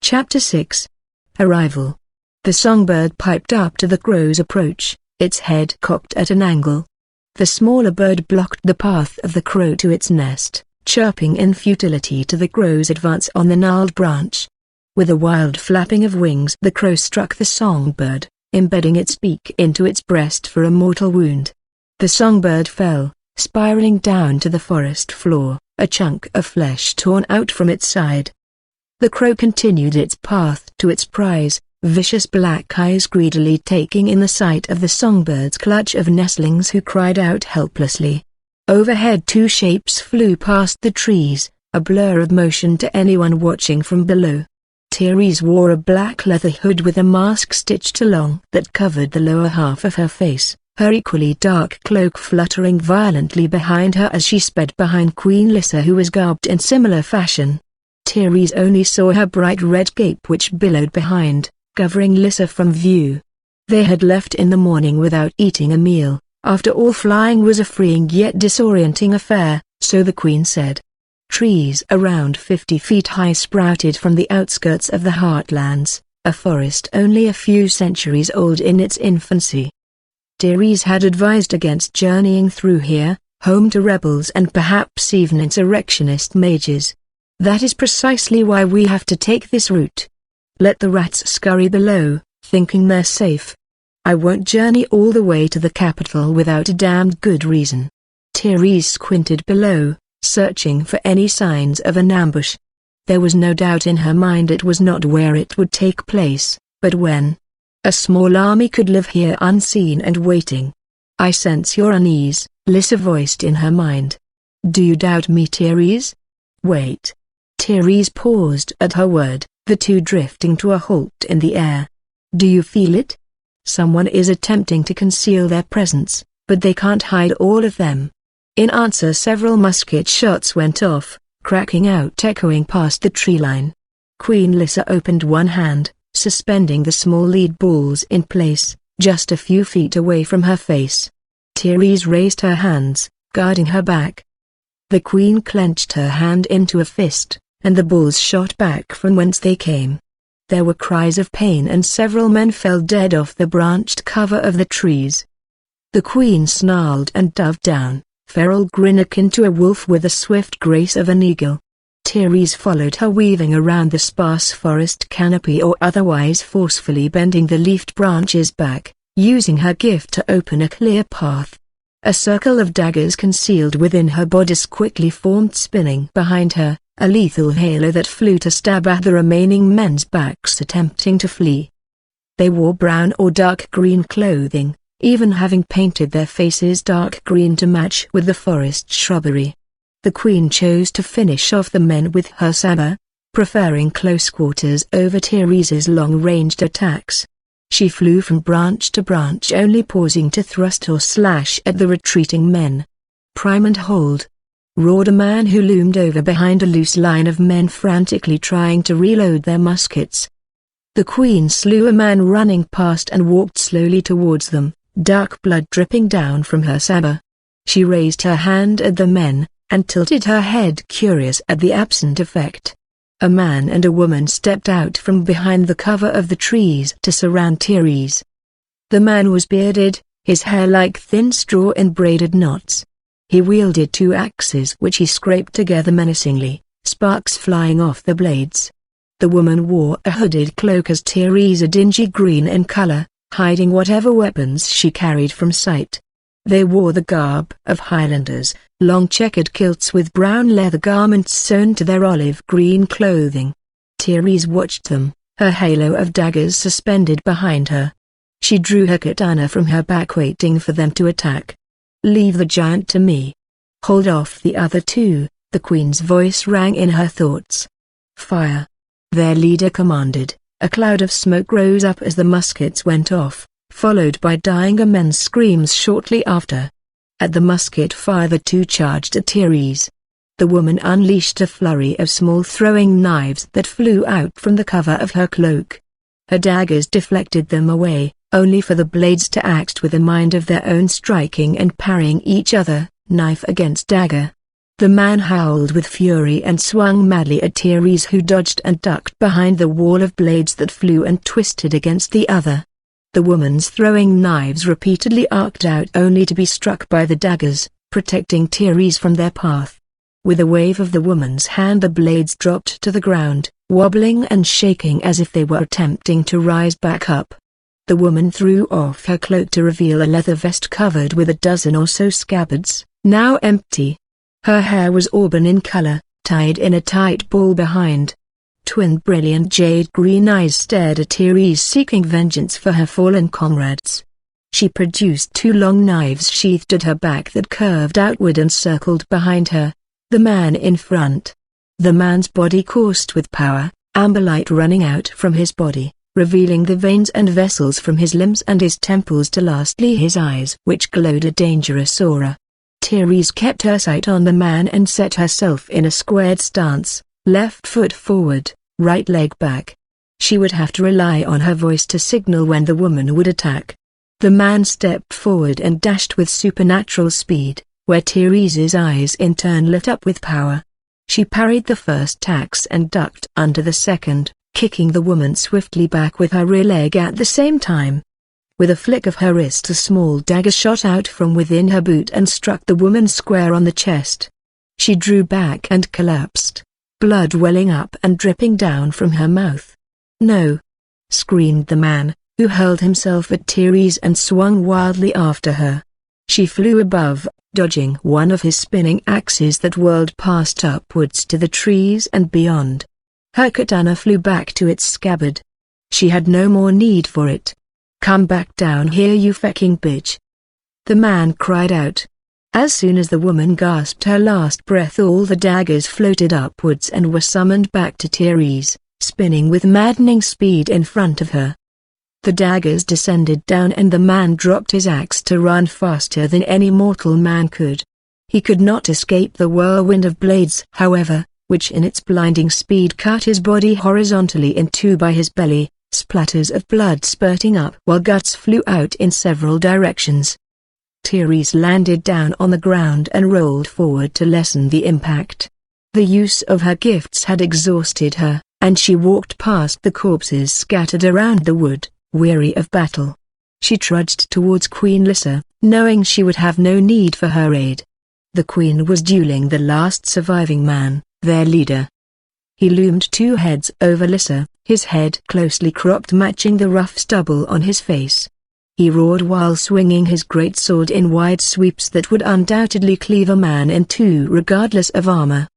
Chapter 6. Arrival. The songbird piped up to the crow's approach, its head cocked at an angle. The smaller bird blocked the path of the crow to its nest, chirping in futility to the crow's advance on the gnarled branch. With a wild flapping of wings, the crow struck the songbird, embedding its beak into its breast for a mortal wound. The songbird fell, spiraling down to the forest floor, a chunk of flesh torn out from its side. The crow continued its path to its prize, vicious black eyes greedily taking in the sight of the songbird's clutch of nestlings who cried out helplessly. Overhead two shapes flew past the trees, a blur of motion to anyone watching from below. Therese wore a black leather hood with a mask stitched along that covered the lower half of her face, her equally dark cloak fluttering violently behind her as she sped behind Queen Lissa, who was garbed in similar fashion. Therese only saw her bright red cape which billowed behind, covering Lissa from view. They had left in the morning without eating a meal. After all, flying was a freeing yet disorienting affair, so the Queen said. Trees around 50 feet high sprouted from the outskirts of the heartlands, a forest only a few centuries old in its infancy. Therese had advised against journeying through here, home to rebels and perhaps even insurrectionist mages. That is precisely why we have to take this route. Let the rats scurry below, thinking they're safe. I won't journey all the way to the capital without a damned good reason. Therese squinted below, searching for any signs of an ambush. There was no doubt in her mind it was not where it would take place, but when. A small army could live here unseen and waiting. I sense your unease, Lissa voiced in her mind. Do you doubt me, Therese? Wait. Therese paused at her word, the two drifting to a halt in the air. Do you feel it? Someone is attempting to conceal their presence, but they can't hide all of them. In answer, several musket shots went off, cracking out echoing past the tree line. Queen Lissa opened one hand, suspending the small lead balls in place, just a few feet away from her face. Therese raised her hands, guarding her back. The Queen clenched her hand into a fist, and the balls shot back from whence they came. There were cries of pain and several men fell dead off the branched cover of the trees. The Queen snarled and dove down, feral grin akin to a wolf with the swift grace of an eagle. Therese followed her, weaving around the sparse forest canopy or otherwise forcefully bending the leafed branches back, using her gift to open a clear path. A circle of daggers concealed within her bodice quickly formed, spinning behind her, a lethal halo that flew to stab at the remaining men's backs attempting to flee. They wore brown or dark green clothing, even having painted their faces dark green to match with the forest shrubbery. The Queen chose to finish off the men with her saber, preferring close quarters over Therese's long-ranged attacks. She flew from branch to branch, only pausing to thrust or slash at the retreating men. Prime and hold! Roared a man who loomed over behind a loose line of men frantically trying to reload their muskets. The Queen slew a man running past and walked slowly towards them, dark blood dripping down from her saber. She raised her hand at the men, and tilted her head, curious at the absent effect. A man and a woman stepped out from behind the cover of the trees to surround Therese. The man was bearded, his hair like thin straw in braided knots. He wielded two axes which he scraped together menacingly, sparks flying off the blades. The woman wore a hooded cloak as Therese, a dingy green in color, hiding whatever weapons she carried from sight. They wore the garb of Highlanders, long checkered kilts with brown leather garments sewn to their olive green clothing. Therese watched them, her halo of daggers suspended behind her. She drew her katana from her back, waiting for them to attack. Leave the giant to me. Hold off the other two, the Queen's voice rang in her thoughts. Fire! Their leader commanded. A cloud of smoke rose up as the muskets went off, followed by dying men's screams shortly after. At the musket fire the two charged at Therese. The woman unleashed a flurry of small throwing knives that flew out from the cover of her cloak. Her daggers deflected them away, only for the blades to act with a mind of their own, striking and parrying each other, knife against dagger. The man howled with fury and swung madly at Therese, who dodged and ducked behind the wall of blades that flew and twisted against the other. The woman's throwing knives repeatedly arced out only to be struck by the daggers, protecting Therese from their path. With a wave of the woman's hand, the blades dropped to the ground, wobbling and shaking as if they were attempting to rise back up. The woman threw off her cloak to reveal a leather vest covered with a dozen or so scabbards, now empty. Her hair was auburn in color, tied in a tight ball behind. Twin brilliant jade-green eyes stared at Therese, seeking vengeance for her fallen comrades. She produced two long knives sheathed at her back that curved outward and circled behind her. The man in front. The man's body coursed with power, amber light running out from his body, revealing the veins and vessels from his limbs and his temples to lastly his eyes, which glowed a dangerous aura. Therese kept her sight on the man and set herself in a squared stance, left foot forward, right leg back. She would have to rely on her voice to signal when the woman would attack. The man stepped forward and dashed with supernatural speed, where Therese's eyes in turn lit up with power. She parried the first attacks and ducked under the second, kicking the woman swiftly back with her rear leg at the same time. With a flick of her wrist, a small dagger shot out from within her boot and struck the woman square on the chest. She drew back and collapsed, blood welling up and dripping down from her mouth. "No!" screamed the man, who hurled himself at Therese and swung wildly after her. She flew above, dodging one of his spinning axes that whirled past upwards to the trees and beyond. Her katana flew back to its scabbard. She had no more need for it. "Come back down here, you fucking bitch!" the man cried out. As soon as the woman gasped her last breath, all the daggers floated upwards and were summoned back to Therese, spinning with maddening speed in front of her. The daggers descended down and the man dropped his axe to run faster than any mortal man could. He could not escape the whirlwind of blades, however, which in its blinding speed cut his body horizontally in two by his belly, splatters of blood spurting up while guts flew out in several directions. Therese landed down on the ground and rolled forward to lessen the impact. The use of her gifts had exhausted her, and she walked past the corpses scattered around the wood, weary of battle. She trudged towards Queen Lissa, knowing she would have no need for her aid. The queen was dueling the last surviving man, their leader. He loomed 2 heads over Lissa, his head closely cropped matching the rough stubble on his face. He roared while swinging his great sword in wide sweeps that would undoubtedly cleave a man in two regardless of armor.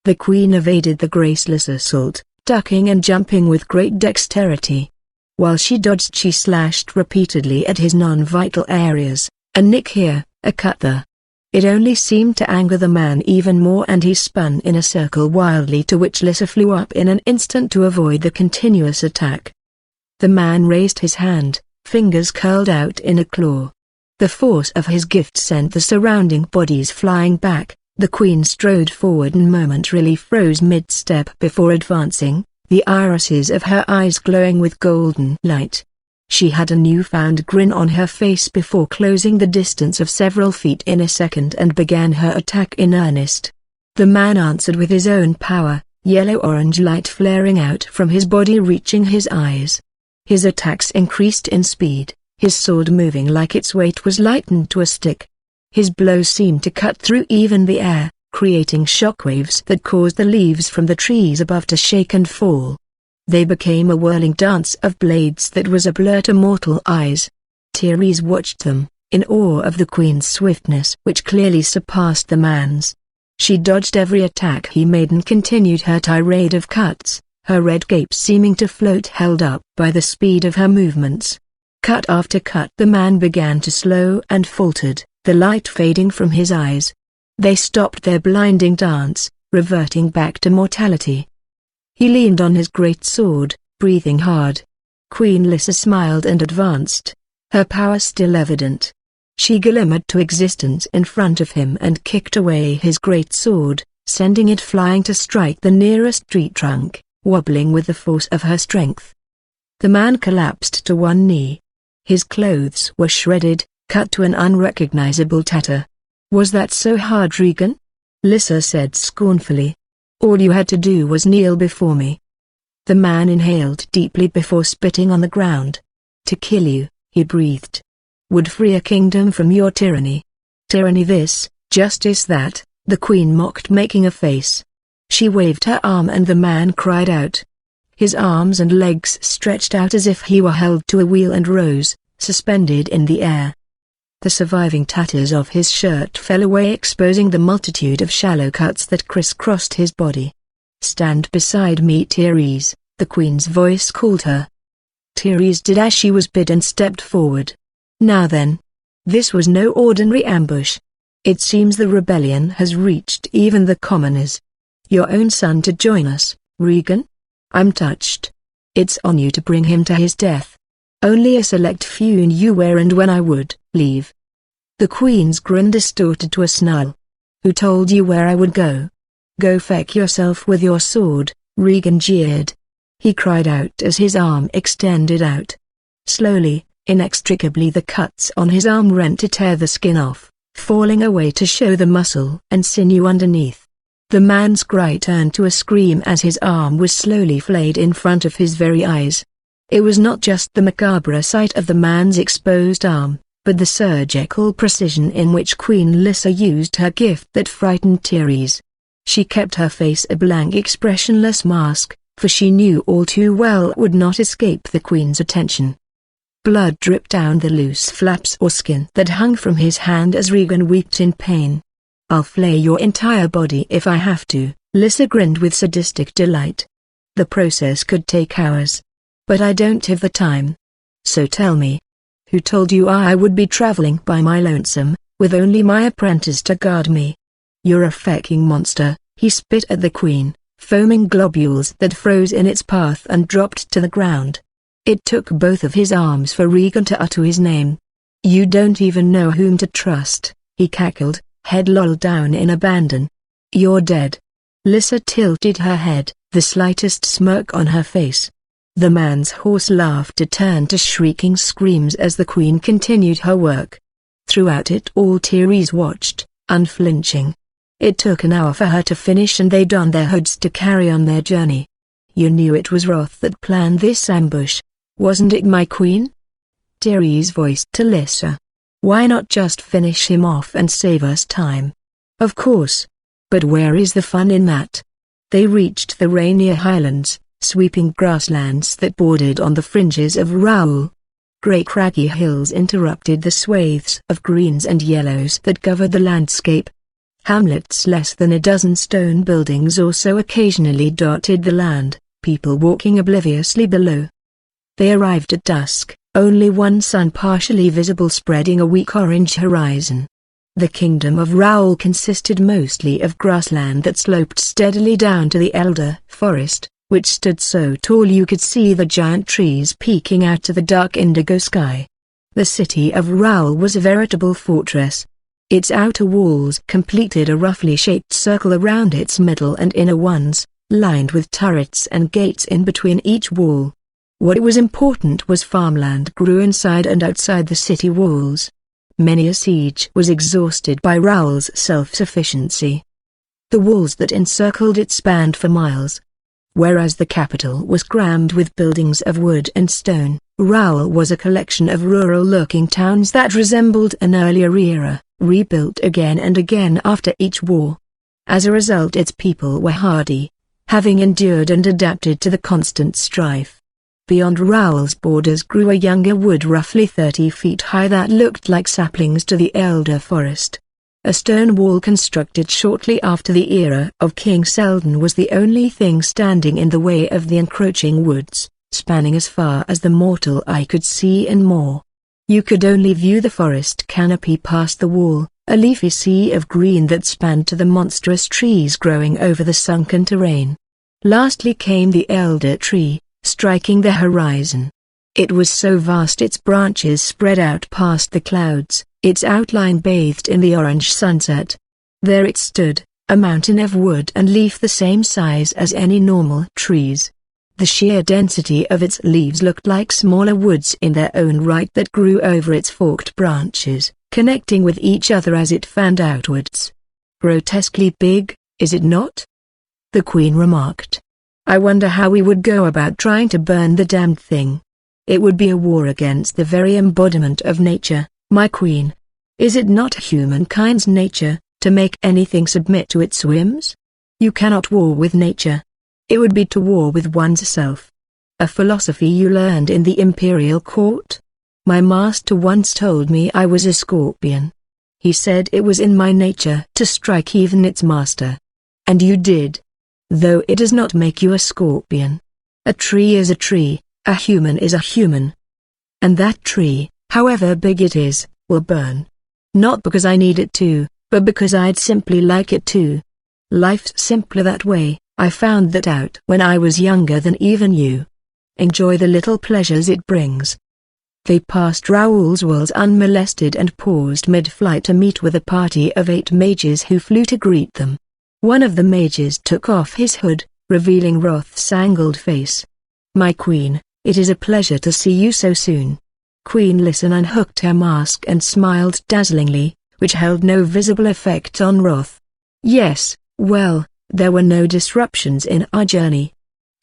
The queen evaded the graceless assault, ducking and jumping with great dexterity. While she dodged, she slashed repeatedly at his non-vital areas, a nick here, a cut there. It only seemed to anger the man even more, and he spun in a circle wildly, to which Lissa flew up in an instant to avoid the continuous attack. The man raised his hand, fingers curled out in a claw. The force of his gift sent the surrounding bodies flying back. The queen strode forward and momentarily froze mid-step before advancing, the irises of her eyes glowing with golden light. She had a newfound grin on her face before closing the distance of several feet in a second and began her attack in earnest. The man answered with his own power, yellow-orange light flaring out from his body reaching his eyes. His attacks increased in speed, his sword moving like its weight was lightened to a stick. His blows seemed to cut through even the air, creating shockwaves that caused the leaves from the trees above to shake and fall. They became a whirling dance of blades that was a blur to mortal eyes. Therese watched them, in awe of the queen's swiftness, which clearly surpassed the man's. She dodged every attack he made and continued her tirade of cuts, her red cape seeming to float, held up by the speed of her movements. Cut after cut, the man began to slow and faltered, the light fading from his eyes. They stopped their blinding dance, reverting back to mortality. He leaned on his great sword, breathing hard. Queen Lissa smiled and advanced, her power still evident. She glimmered to existence in front of him and kicked away his great sword, sending it flying to strike the nearest tree trunk, wobbling with the force of her strength. The man collapsed to one knee. His clothes were shredded, cut to an unrecognizable tatter. Was that so hard, Regan? Lissa said scornfully. "All you had to do was kneel before me." The man inhaled deeply before spitting on the ground. "To kill you," he breathed. "Would free a kingdom from your tyranny." "Tyranny this, justice that," the queen mocked, making a face. She waved her arm and the man cried out. His arms and legs stretched out as if he were held to a wheel and rose, suspended in the air. The surviving tatters of his shirt fell away, exposing the multitude of shallow cuts that crisscrossed his body. "Stand beside me, Therese," the queen's voice called her. Therese did as she was bid and stepped forward. "Now then. This was no ordinary ambush. It seems the rebellion has reached even the commoners. Your own son to join us, Regan? I'm touched. It's on you to bring him to his death. Only a select few knew where and when I would leave." The queen's grin distorted to a snarl. "Who told you where I would go? Go feck yourself with your sword," Regan jeered. He cried out as his arm extended out. Slowly, inextricably the cuts on his arm rent to tear the skin off, falling away to show the muscle and sinew underneath. The man's cry turned to a scream as his arm was slowly flayed in front of his very eyes. It was not just the macabre sight of the man's exposed arm, but the surgical precision in which Queen Lissa used her gift that frightened Therese. She kept her face a blank expressionless mask, for she knew all too well it would not escape the queen's attention. Blood dripped down the loose flaps or skin that hung from his hand as Regan wept in pain. "I'll flay your entire body if I have to," Lissa grinned with sadistic delight. "The process could take hours. But I don't have the time. So tell me, who told you I would be traveling by my lonesome, with only my apprentice to guard me? You're a fucking monster," he spit at the queen, foaming globules that froze in its path and dropped to the ground. It took both of his arms for Regan to utter his name. "You don't even know whom to trust," he cackled, head lolled down in abandon. "You're dead." Lissa tilted her head, the slightest smirk on her face. The man's hoarse laughter turned to shrieking screams as the queen continued her work. Throughout it all Therese watched, unflinching. It took an hour for her to finish and they donned their hoods to carry on their journey. "You knew it was Roth that planned this ambush, wasn't it, my queen?" Therese voiced to Lissa. "Why not just finish him off and save us time?" "Of course. But where is the fun in that?" They reached the Rainier Highlands, sweeping grasslands that bordered on the fringes of Raoul. Grey craggy hills interrupted the swathes of greens and yellows that covered the landscape. Hamlets less than a dozen stone buildings also occasionally dotted the land, people walking obliviously below. They arrived at dusk, only one sun partially visible spreading a weak orange horizon. The kingdom of Raoul consisted mostly of grassland that sloped steadily down to the elder forest, which stood so tall you could see the giant trees peeking out to the dark indigo sky. The city of Raoul was a veritable fortress. Its outer walls completed a roughly shaped circle around its middle and inner ones, lined with turrets and gates in between each wall. What was important was farmland grew inside and outside the city walls. Many a siege was exhausted by Raoul's self-sufficiency. The walls that encircled it spanned for miles. Whereas the capital was crammed with buildings of wood and stone, Raoul was a collection of rural-looking towns that resembled an earlier era, rebuilt again and again after each war. As a result, its people were hardy, having endured and adapted to the constant strife. Beyond Raoul's borders grew a younger wood roughly 30 feet high that looked like saplings to the elder forest. A stone wall constructed shortly after the era of King Selden was the only thing standing in the way of the encroaching woods, spanning as far as the mortal eye could see and more. You could only view the forest canopy past the wall, a leafy sea of green that spanned to the monstrous trees growing over the sunken terrain. Lastly came the elder tree, striking the horizon. It was so vast its branches spread out past the clouds, its outline bathed in the orange sunset. There it stood, a mountain of wood and leaf the same size as any normal trees. The sheer density of its leaves looked like smaller woods in their own right that grew over its forked branches, connecting with each other as it fanned outwards. grotesquely big, is it not?" The Queen remarked. "I wonder how we would go about trying to burn the damned thing. It would be a war against the very embodiment of nature, my Queen. Is it not humankind's nature to make anything submit to its whims? You cannot war with nature. It would be to war with one's self. A philosophy you learned in the imperial court? My master once told me I was a scorpion. He said it was in my nature to strike even its master. And you did. Though it does not make you a scorpion. A tree is a tree, a human is a human. And that tree, however big it is, will burn. Not because I need it to, but because I'd simply like it to. Life's simpler that way. I found that out when I was younger than even you. Enjoy the little pleasures it brings." They passed Raoul's walls unmolested and paused mid-flight to meet with a party of 8 mages who flew to greet them. One of the mages took off his hood, revealing Roth's angled face. "My Queen, it is a pleasure to see you so soon." Queen Listen unhooked her mask and smiled dazzlingly, which held no visible effect on Roth. "Yes, well, there were no disruptions in our journey.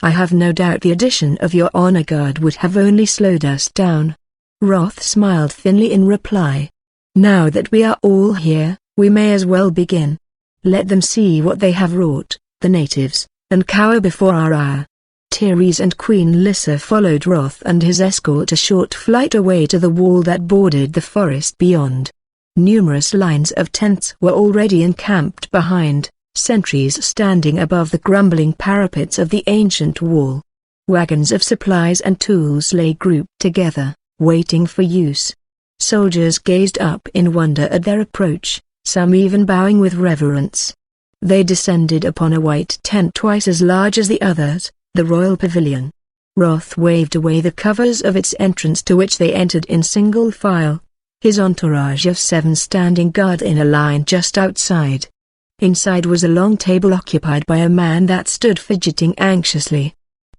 I have no doubt the addition of your honor guard would have only slowed us down." Roth smiled thinly in reply. "Now that we are all here, we may as well begin. Let them see what they have wrought, the natives, and cower before our ire." Therese and Queen Lissa followed Roth and his escort a short flight away to the wall that bordered the forest beyond. Numerous lines of tents were already encamped behind, sentries standing above the crumbling parapets of the ancient wall. Wagons of supplies and tools lay grouped together, waiting for use. Soldiers gazed up in wonder at their approach, some even bowing with reverence. They descended upon a white tent twice as large as the others, the royal pavilion. Roth waved away the covers of its entrance, to which they entered in single file, his entourage of 7 standing guard in a line just outside. Inside was a long table occupied by a man that stood fidgeting anxiously.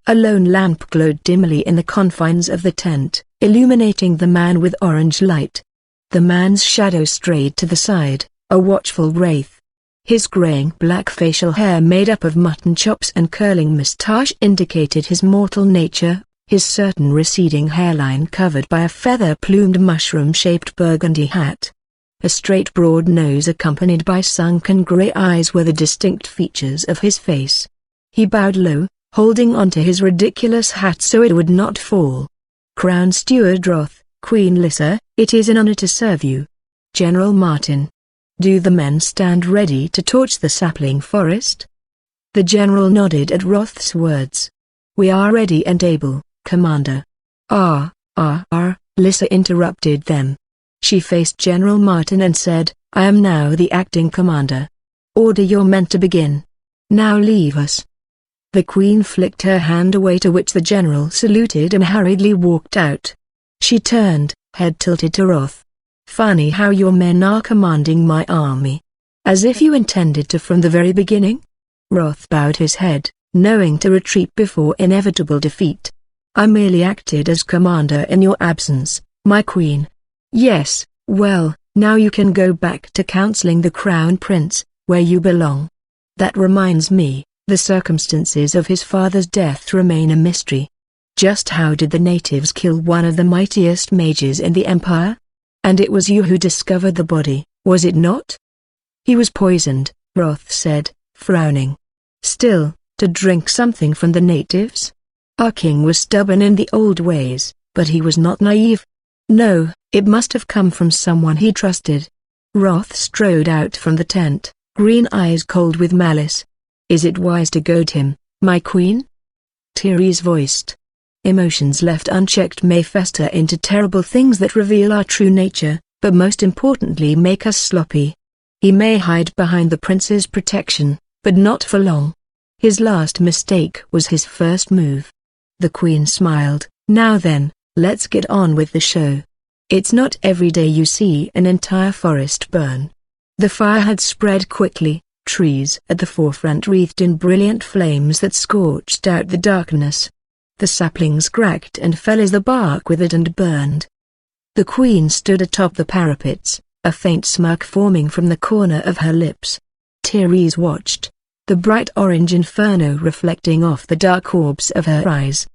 A lone lamp glowed dimly in the confines of the tent, illuminating the man with orange light. The man's shadow strayed to the side, a watchful wraith. His graying black facial hair made up of mutton chops and curling moustache indicated his mortal nature, his certain receding hairline covered by a feather-plumed mushroom-shaped burgundy hat. A straight broad nose accompanied by sunken gray eyes were the distinct features of his face. He bowed low, holding onto his ridiculous hat so it would not fall. "Crown Steward Roth, Queen Lissa, it is an honor to serve you. General Martin." "Do the men stand ready to torch the sapling forest?" The general nodded at Roth's words. "We are ready and able, Commander." Lissa interrupted them. She faced General Martin and said, "I am now the acting commander. Order your men to begin. Now leave us." The Queen flicked her hand away, to which the general saluted and hurriedly walked out. She turned, head tilted to Roth. "Funny how your men are commanding my army. As if you intended to from the very beginning?" Roth bowed his head, knowing to retreat before inevitable defeat. "I merely acted as commander in your absence, my Queen." "Yes, well, now you can go back to counseling the Crown Prince, where you belong. That reminds me, the circumstances of his father's death remain a mystery. Just how did the natives kill one of the mightiest mages in the Empire? And it was you who discovered the body, was it not?" "He was poisoned," Roth said, frowning. "Still, to drink something from the natives? Our king was stubborn in the old ways, but he was not naive. No, it must have come from someone he trusted." Roth strode out from the tent, green eyes cold with malice. "Is it wise to goad him, my Queen?" Therese voiced. "Emotions left unchecked may fester into terrible things that reveal our true nature, but most importantly make us sloppy. He may hide behind the prince's protection, but not for long. His last mistake was his first move." The Queen smiled. "Now then, let's get on with the show. It's not every day you see an entire forest burn." The fire had spread quickly, trees at the forefront wreathed in brilliant flames that scorched out the darkness. The saplings cracked and fell as the bark withered and burned. The Queen stood atop the parapets, a faint smirk forming from the corner of her lips. Therese watched, the bright orange inferno reflecting off the dark orbs of her eyes.